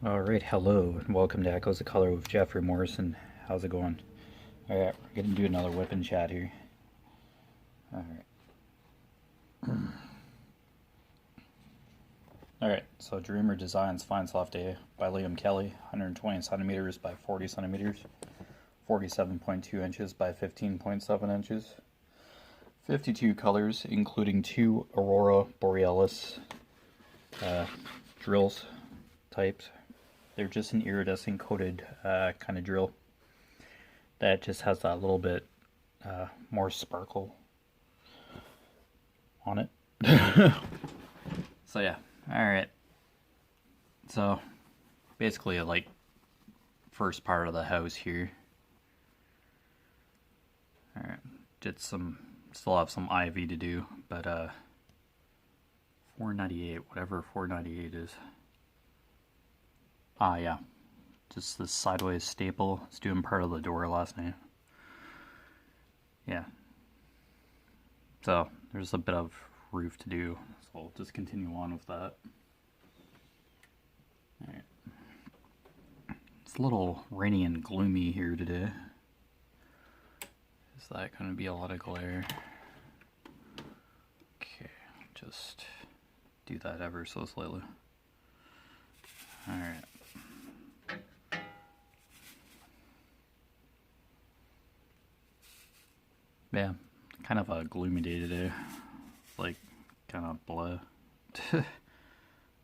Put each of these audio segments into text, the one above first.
Alright, hello, and welcome to Echoes of Color with Jeffery Morrison. How's it going? Alright, we're gonna do another WIP and chat here. Alright. Alright, so Dreamer Designs Fine Soft A by Liam Kelly, 120 centimeters by 40 centimeters, 47.2 inches by 15.7 inches. 52 colors, including 2 Aurora Borealis drills types. They're just an iridescent coated kind of drill that just has that little bit more sparkle on it. So yeah, alright. So basically like first part of the house here. Alright, still have some ivy to do, but 498, whatever 498 is. Ah, yeah. Just this sideways staple. It's doing part of the door last night. Yeah. So, there's a bit of roof to do. So, we'll just continue on with that. Alright. It's a little rainy and gloomy here today. Is that going to be a lot of glare? Okay, just do that ever so slightly. Alright. Yeah, kind of a gloomy day today. Like, kind of blah.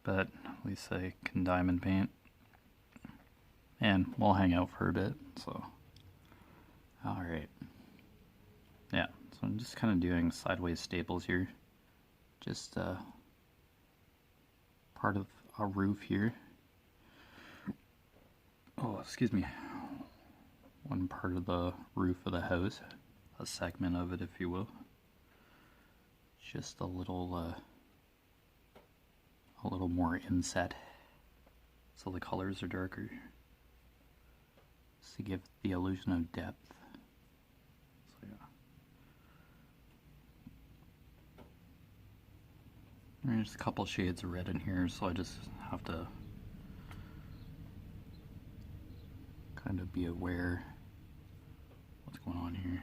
But at least I can diamond paint. And we'll hang out for a bit, so. Alright. Yeah, so I'm just kind of doing sideways staples here. Just part of a roof here. Oh, excuse me. One part of the roof of the house. A segment of it, if you will. Just a little more inset, so the colors are darker, to give the illusion of depth. So yeah, there's a couple shades of red in here, so I just have to kind of be aware what's going on here.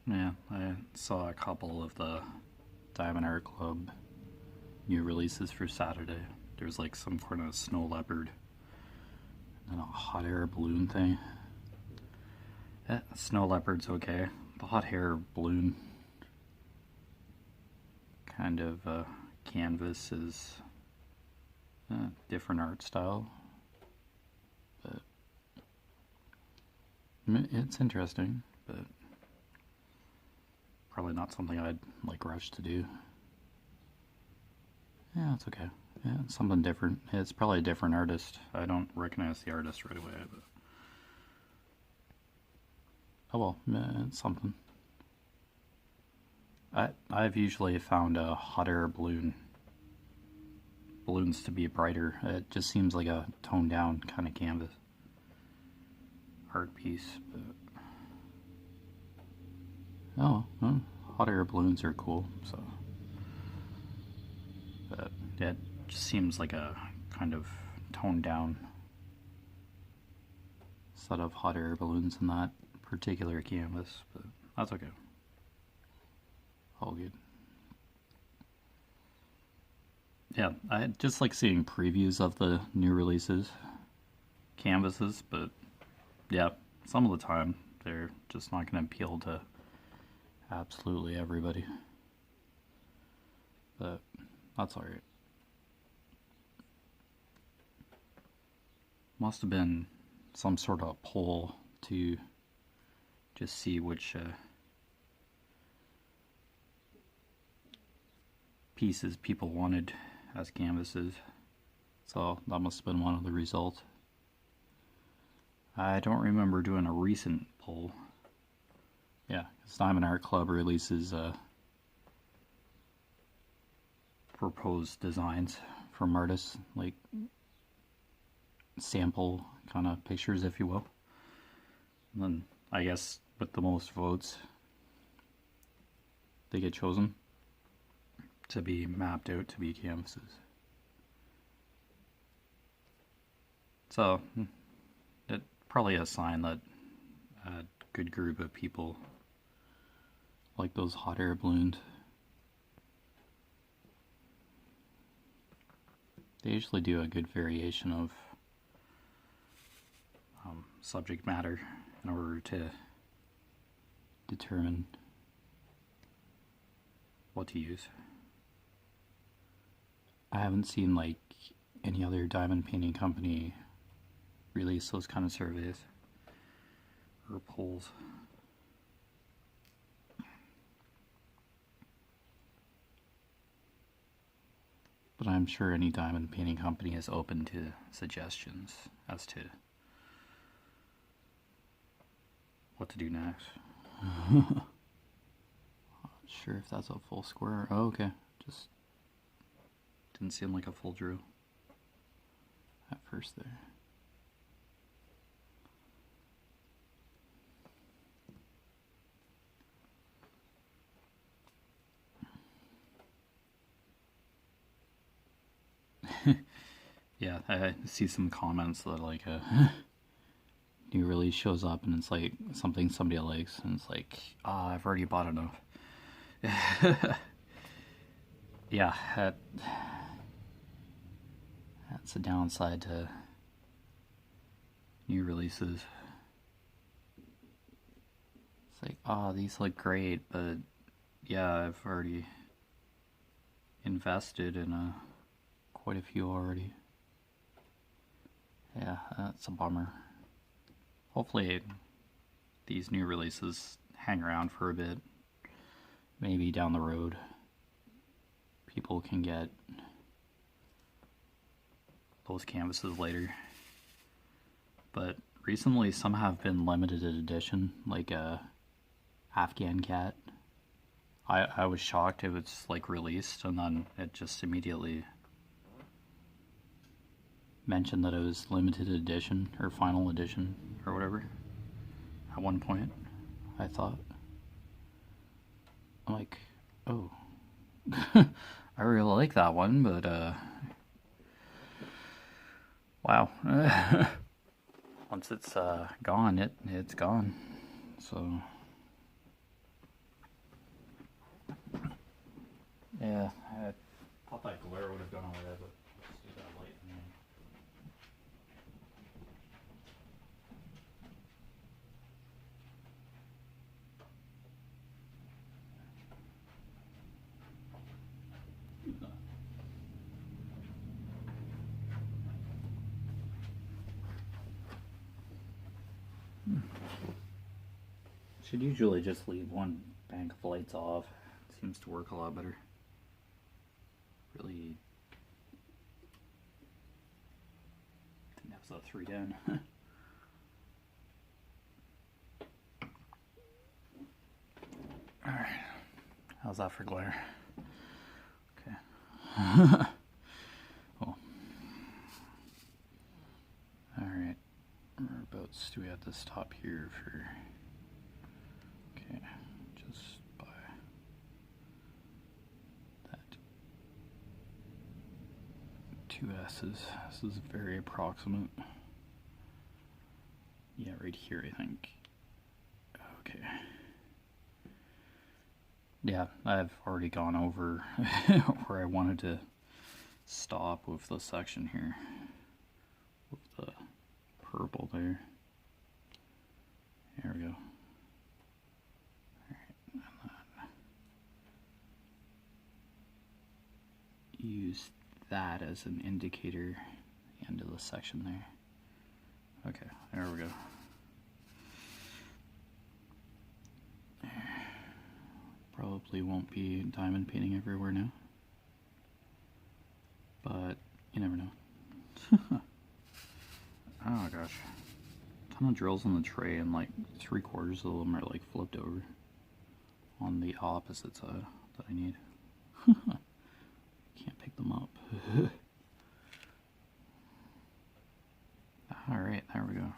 Yeah, I saw a couple of the Diamond Art Club new releases for Saturday. There's like some kind of snow leopard and a hot air balloon thing. Yeah, snow leopard's okay. The hot air balloon kind of canvas is a different art style, but it's interesting, but probably not something I'd like rush to do. Yeah, it's okay. Yeah, it's something different. It's probably a different artist. I don't recognize the artist right away, but oh well, it's something. I've usually found a hot air balloons to be brighter. It just seems like a toned down kind of canvas art piece. But oh, well, hot air balloons are cool. So, but yeah, it just seems like a kind of toned down set of hot air balloons in that particular canvas. But that's okay. All good. Yeah, I just like seeing previews of the new releases, canvases, but yeah, some of the time they're just not going to appeal to absolutely everybody. But that's alright. Must have been some sort of poll to just see which pieces people wanted as canvases. So that must have been one of the results. I don't remember doing a recent poll. Yeah, because Diamond Art Club releases proposed designs from artists, like sample kind of pictures, if you will. And then I guess with the most votes, they get chosen to be mapped out to be canvases. So, it's probably a sign that a good group of people like those hot air balloons. They usually do a good variation of subject matter in order to determine what to use. I haven't seen like any other diamond painting company release those kind of surveys or polls. But I'm sure any diamond painting company is open to suggestions as to what to do next. Not sure if that's a full square. Oh, okay. Just didn't seem like a full drill at first there. Yeah, I see some comments that like a new release shows up and it's like something somebody likes and it's like, I've already bought enough. Yeah, that's a downside to new releases. It's like, these look great, but yeah, I've already invested in quite a few already. Yeah, that's a bummer. Hopefully these new releases hang around for a bit. Maybe down the road people can get those canvases later. But recently some have been limited edition, like a Afghan cat. I was shocked it was like released and then it just immediately mentioned that it was limited edition or final edition or whatever at one point. I thought, I'm like, oh, I really like that one, but wow. Once it's gone, it's gone. So yeah, I thought that glare would have gone away, but let's do that light anyway. Should usually just leave one bank of lights off. Seems to work a lot better. Really think that was a 3 down. Alright. How's that for glare? Okay. Cool. Alright. Whereabouts do we have to stop here for? Okay, just by that 2 S's. This is very approximate. Yeah, right here, I think. Okay. Yeah, I've already gone over where I wanted to stop with the section here. With the purple there. There we go. Use that as an indicator, the end of the section there. Okay, there we go. Probably won't be diamond painting everywhere now, but you never know. Oh gosh, ton of drills on the tray and like 3/4 of them are like flipped over on the opposite side that I need. Can't pick them up. Alright, there we go.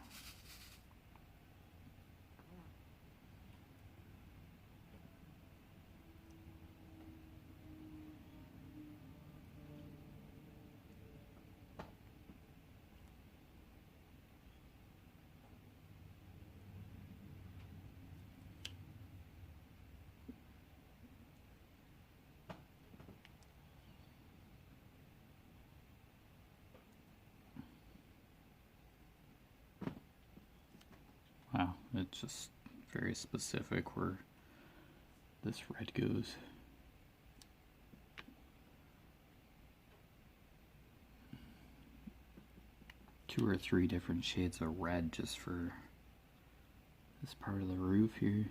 It's just very specific where this red goes. Two or three different shades of red just for this part of the roof here.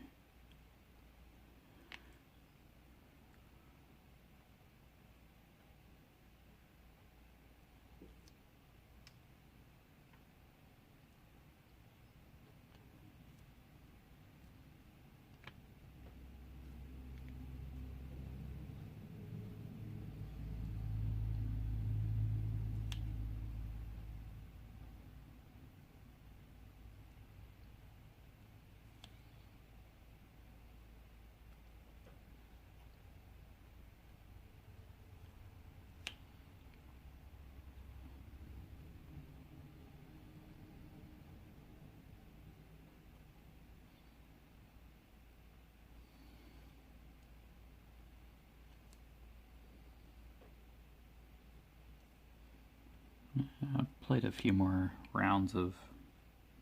I played a few more rounds of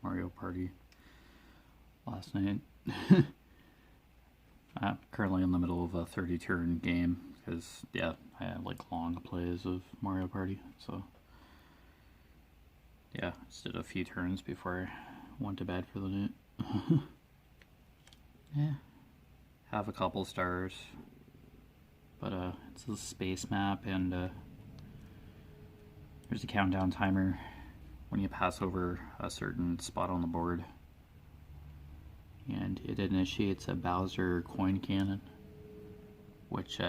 Mario Party last night. I'm currently in the middle of a 30-turn game because, yeah, I have like long plays of Mario Party, so yeah, just did a few turns before I went to bed for the night. Yeah, have a couple stars, but it's a space map, and there's a countdown timer when you pass over a certain spot on the board, and it initiates a Bowser coin cannon, which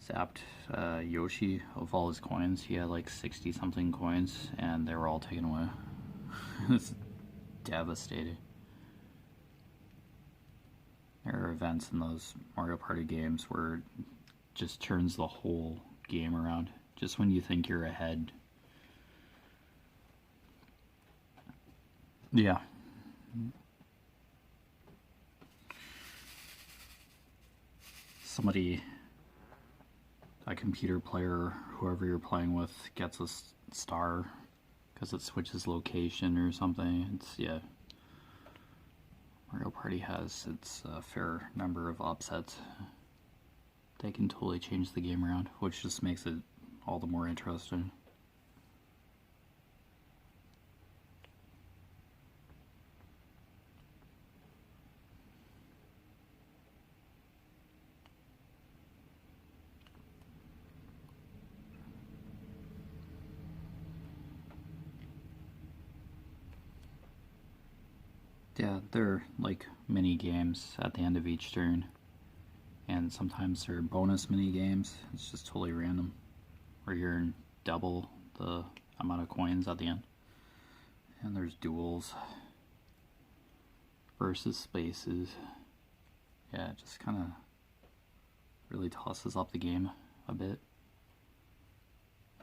zapped Yoshi of all his coins. He had like 60 something coins, and they were all taken away. It's devastating. There are events in those Mario Party games where it just turns the whole game around. Just when you think you're ahead. Yeah. Somebody, a computer player, whoever you're playing with, gets a star because it switches location or something. It's, yeah. Mario Party has its fair number of upsets. They can totally change the game around, which just makes it all the more interesting. Yeah, they're like mini games at the end of each turn, and sometimes they're bonus mini games. It's just totally random, where you're in double the amount of coins at the end. And there's duels versus spaces. Yeah, it just kind of really tosses up the game a bit,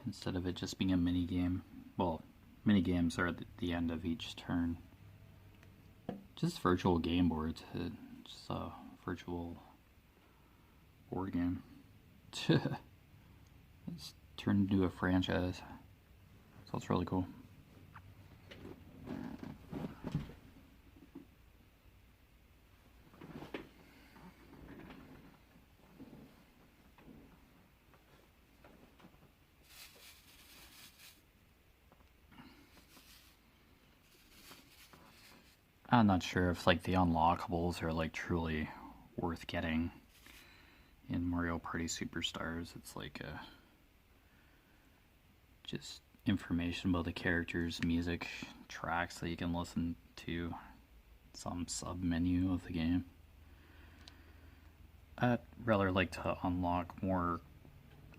instead of it just being a mini game. Well, mini games are at the end of each turn. Just virtual game boards. Just a virtual board game. It's turned into a franchise, so it's really cool. I'm not sure if like the unlockables are like truly worth getting in Mario Party Superstars. It's like just information about the characters, music, tracks that you can listen to, some sub menu of the game. I'd rather like to unlock more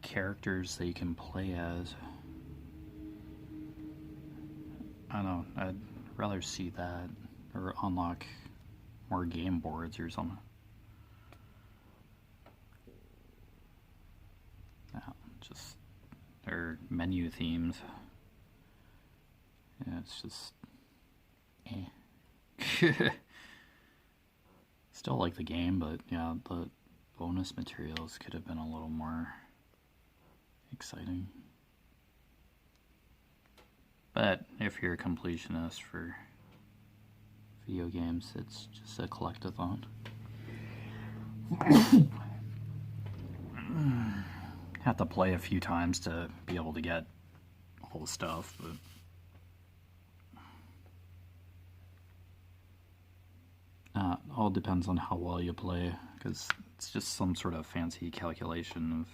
characters that you can play as. I don't know, I'd rather see that, or unlock more game boards or something. No, just their menu themes. Yeah, it's just Still like the game, but yeah, the bonus materials could have been a little more exciting. But if you're a completionist for video games. It's just a collectathon. Have to play a few times to be able to get all the stuff, but all depends on how well you play, because it's just some sort of fancy calculation of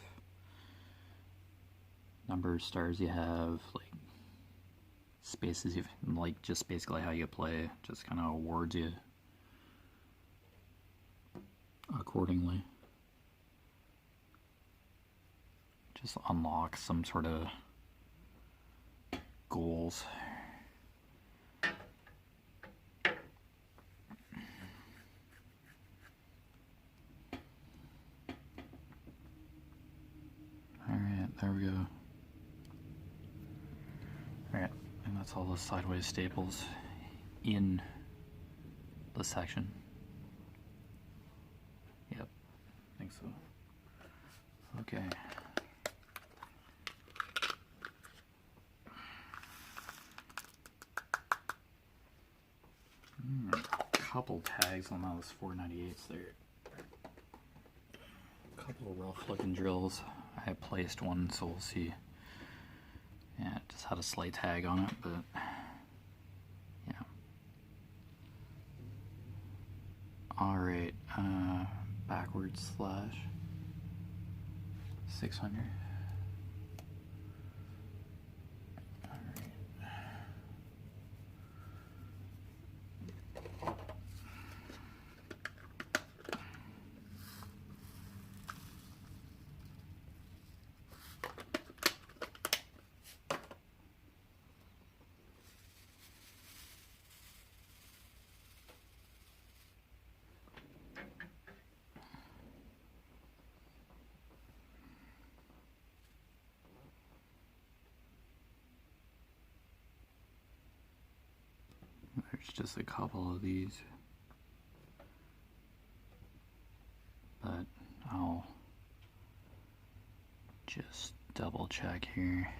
number of stars you have, like spaces you like, just basically how you play, just kind of awards you accordingly. Just unlock some sort of goals. Alright, there we go. Alright, and that's all the sideways staples in the section. Yep, I think so. Okay. Couple tags on those 498s there. Couple of rough looking drills. I placed one, so we'll see. Yeah, it just had a slight tag on it, but yeah. Alright, backwards slash 600. There's just a couple of these, but I'll just double check here.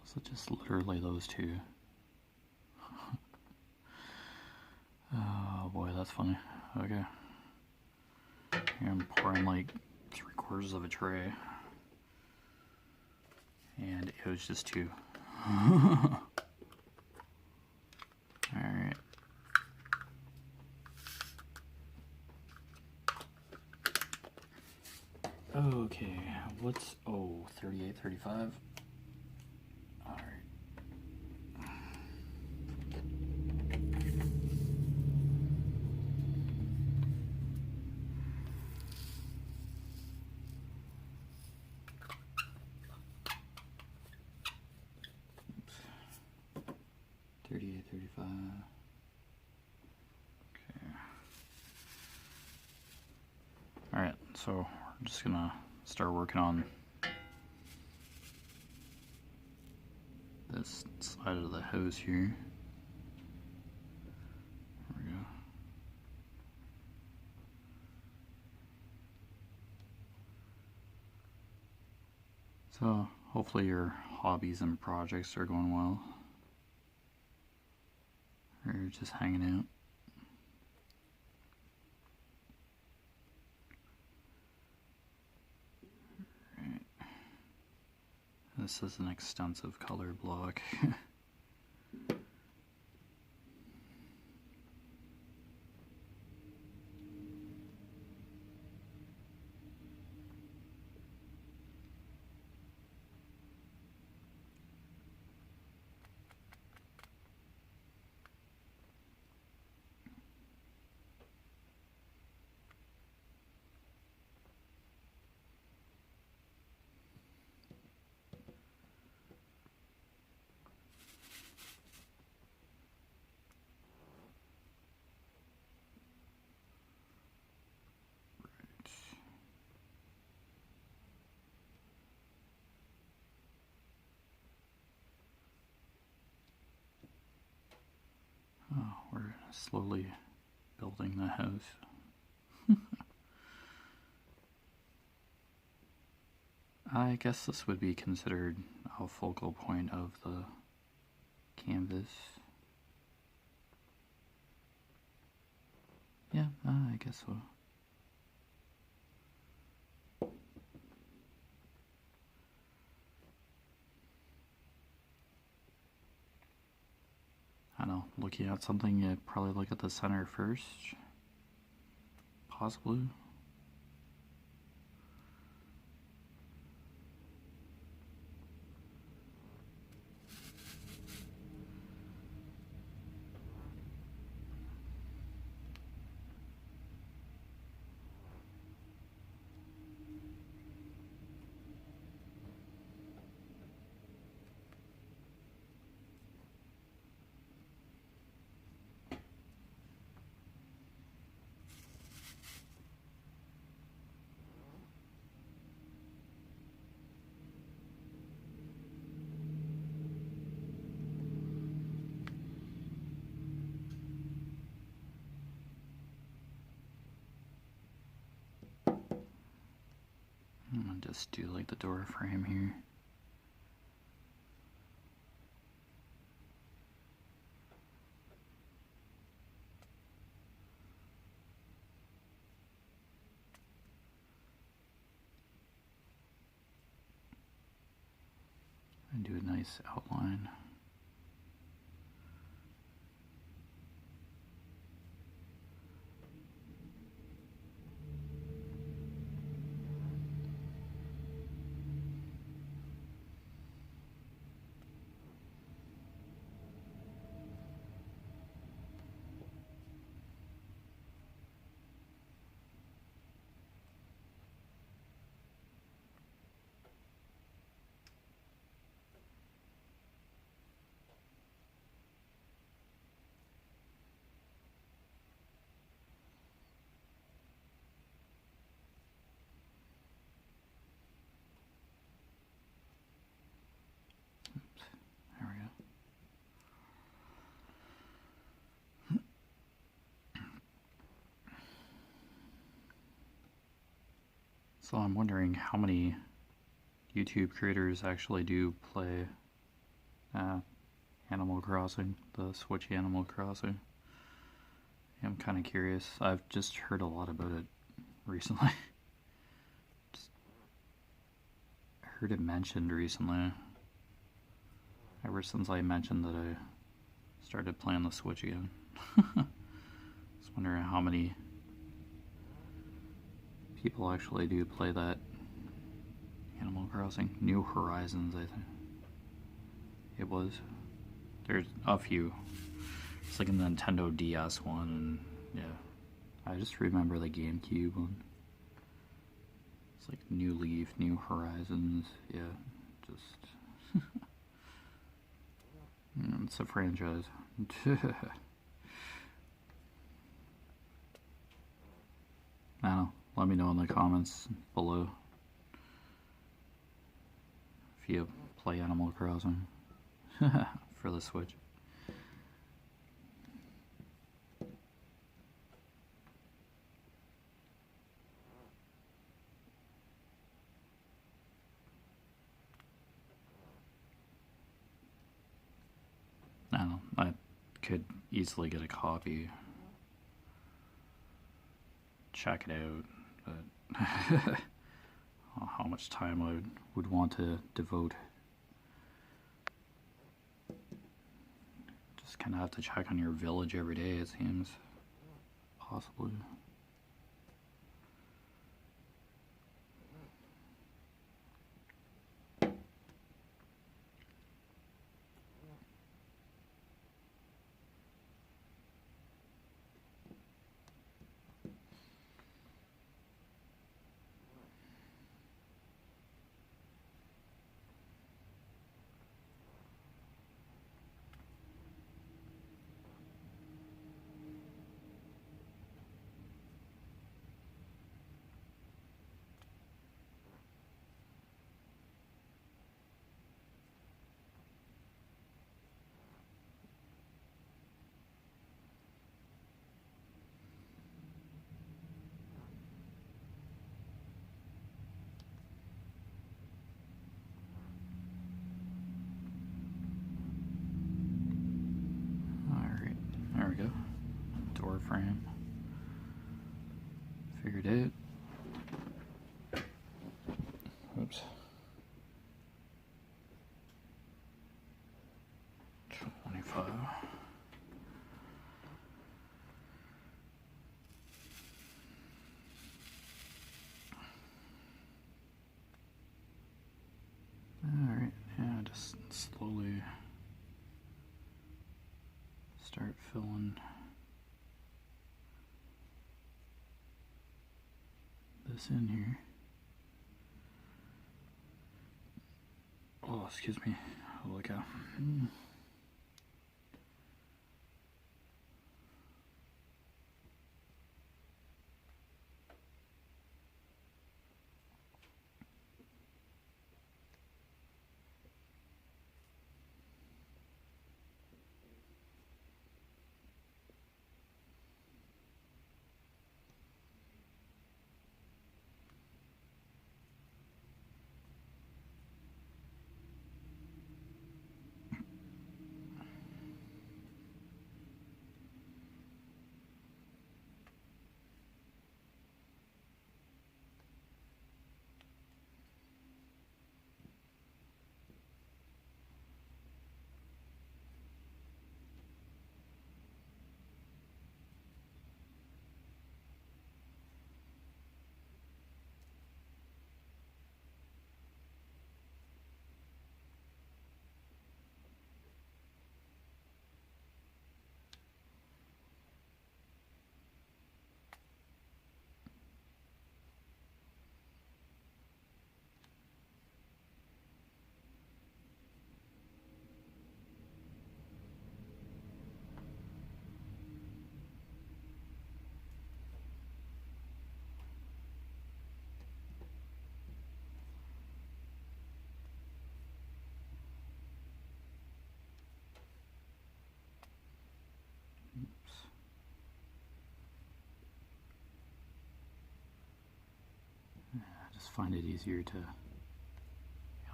So just literally those two. Oh boy, that's funny. Okay. Here I'm pouring like 3/4 of a tray. And it was just two. Alright. Okay, what's, 38, 35? Alright. Oops. 38, 35. Okay. Alright, so we're just gonna start working on this side of the house here. There we go. So hopefully your hobbies and projects are going well. Or you're just hanging out. This is an extensive color block. Oh, we're slowly building the house. I guess this would be considered a focal point of the canvas. Yeah, I guess so. I don't know, looking at something, you probably look at the center first, possibly. I'm gonna just do like the door frame here. And do a nice outline. There we go. So I'm wondering how many YouTube creators actually do play Animal Crossing, the Switch Animal Crossing. I'm kind of curious. I've just heard a lot about it recently. Just heard it mentioned recently. Ever since I mentioned that I started playing the Switch again. Just wondering how many people actually do play that Animal Crossing. New Horizons, I think it was. There's a few. It's like a Nintendo DS one, and yeah. I just remember the GameCube one. It's like New Leaf, New Horizons, yeah, just... it's a franchise. I don't know, let me know in the comments below if you play Animal Crossing for the Switch. I don't know, I could easily get a copy, check it out, but how much time I would want to devote. Just kind of have to check on your village every day, it seems. Possibly. Figured it. Oops. 25. Alright, yeah, just slowly start filling this in here. Oh, excuse me. Holy cow. Oops. I just find it easier to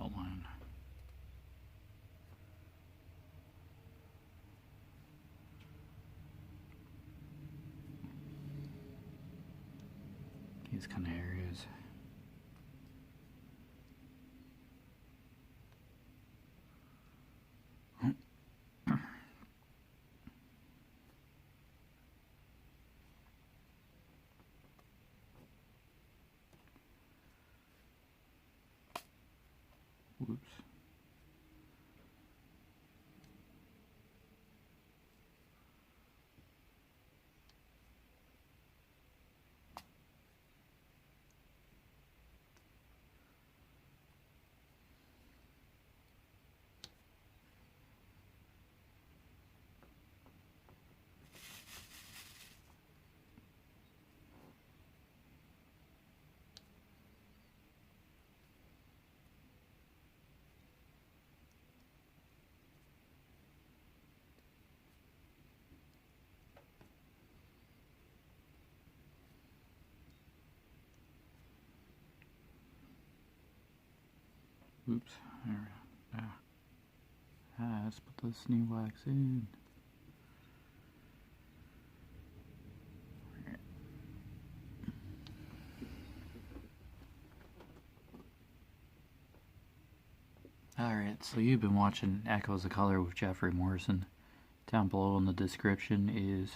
outline. These kind of areas. Whoops. Oops. There. Let's put this new wax in. Alright, so you've been watching Echoes of Color with Jeffery Morrison. Down below in the description is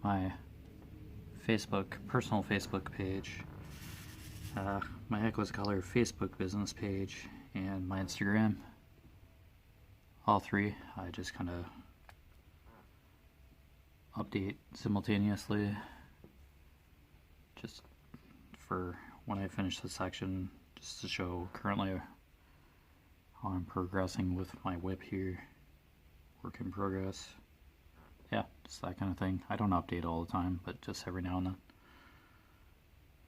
my personal Facebook page, my Echoes of Color Facebook business page, and my Instagram. All three, I just kind of update simultaneously, just for when I finish the section, just to show currently how I'm progressing with my WIP here. Work in progress. Yeah, just that kind of thing. I don't update all the time, but just every now and then.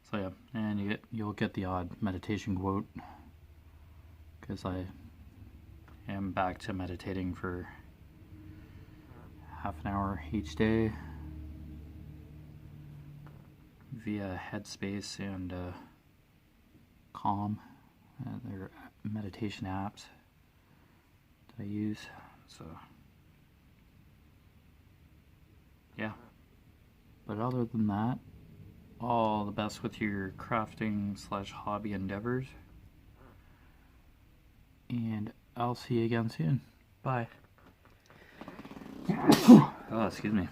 So yeah, and you'll get the odd meditation quote, because I am back to meditating for half an hour each day via Headspace and Calm. They're meditation apps that I use. So yeah, but other than that, all the best with your crafting / hobby endeavors. And I'll see you again soon. Bye. Oh, excuse me.